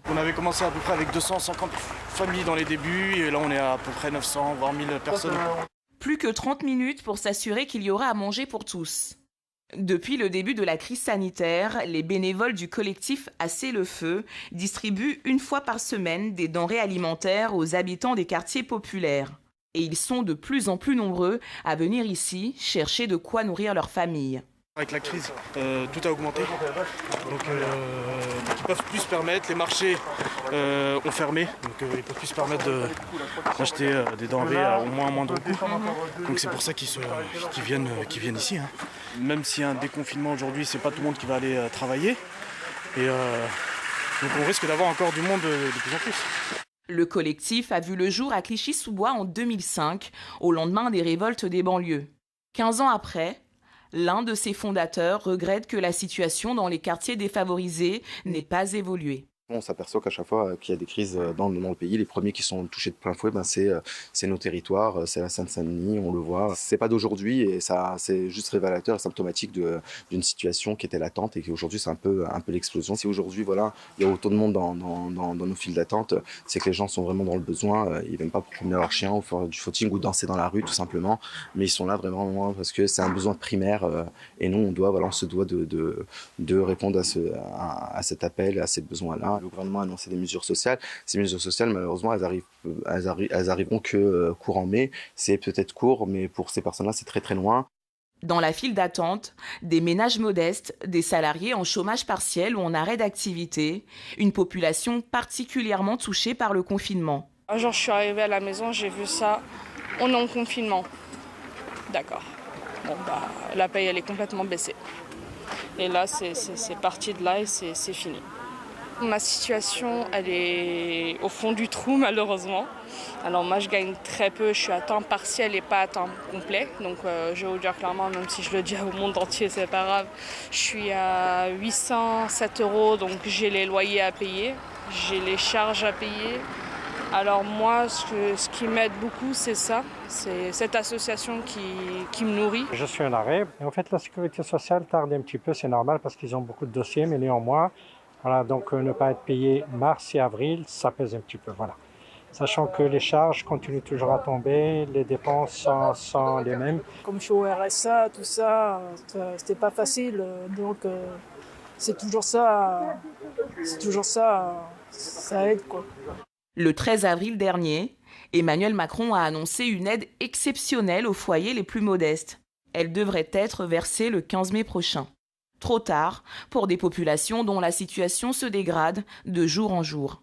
On avait commencé à peu près avec 250 familles dans les débuts et là on est à peu près 900 voire 1000 personnes. Plus que 30 minutes pour s'assurer qu'il y aura à manger pour tous. Depuis le début de la crise sanitaire, les bénévoles du collectif Assez le Feu distribuent une fois par semaine des denrées alimentaires aux habitants des quartiers populaires. Et ils sont de plus en plus nombreux à venir ici chercher de quoi nourrir leur famille. Avec la crise, tout a augmenté, donc ils peuvent plus se permettre, les marchés ont fermé, donc ils peuvent plus se permettre d'acheter des denrées à au moins un moindre coût. Donc c'est pour ça qu'ils viennent ici. Hein. Même s'il y a un déconfinement aujourd'hui, c'est pas tout le monde qui va aller travailler. Et donc on risque d'avoir encore du monde de plus en plus. Le collectif a vu le jour à Clichy-sous-Bois en 2005, au lendemain des révoltes des banlieues. 15 ans après, l'un de ses fondateurs regrette que la situation dans les quartiers défavorisés n'ait pas évolué. On s'aperçoit qu'à chaque fois qu'il y a des crises dans le pays, les premiers qui sont touchés de plein fouet, c'est nos territoires, c'est la Seine-Saint-Denis, on le voit. C'est pas d'aujourd'hui et ça, c'est juste révélateur et symptomatique d'une situation qui était latente et qui aujourd'hui c'est un peu l'explosion. Si aujourd'hui voilà, il y a autant de monde dans nos files d'attente, c'est que les gens sont vraiment dans le besoin. Ils viennent pas pour promener leur chien ou faire du footing ou danser dans la rue tout simplement, mais ils sont là vraiment parce que c'est un besoin primaire et nous on se doit de répondre à cet appel, à ces besoins-là. Le gouvernement a annoncé des mesures sociales. Ces mesures sociales, malheureusement, elles arriveront que courant mai. C'est peut-être court, mais pour ces personnes-là, c'est très très loin. Dans la file d'attente, des ménages modestes, des salariés en chômage partiel ou en arrêt d'activité, une population particulièrement touchée par le confinement. Un jour, je suis arrivée à la maison, j'ai vu ça, on est en confinement. D'accord. Bon, la paye, elle est complètement baissée. Et là, c'est parti de là et c'est fini. Ma situation, elle est au fond du trou, malheureusement. Alors moi, je gagne très peu, je suis à temps partiel et pas à temps complet. Donc je vais vous dire clairement, même si je le dis au monde entier, c'est pas grave. Je suis à 807 €, donc j'ai les loyers à payer, j'ai les charges à payer. Alors moi, ce qui m'aide beaucoup, c'est ça. C'est cette association qui me nourrit. Je suis en arrêt. Et en fait, la sécurité sociale tarde un petit peu, c'est normal parce qu'ils ont beaucoup de dossiers, mais néanmoins, voilà, donc ne pas être payé mars et avril, ça pèse un petit peu, voilà. Sachant que les charges continuent toujours à tomber, les dépenses sont les mêmes. Comme je suis au RSA, tout ça, c'était pas facile, donc c'est toujours ça, ça aide quoi. Le 13 avril dernier, Emmanuel Macron a annoncé une aide exceptionnelle aux foyers les plus modestes. Elle devrait être versée le 15 mai prochain. Trop tard pour des populations dont la situation se dégrade de jour en jour.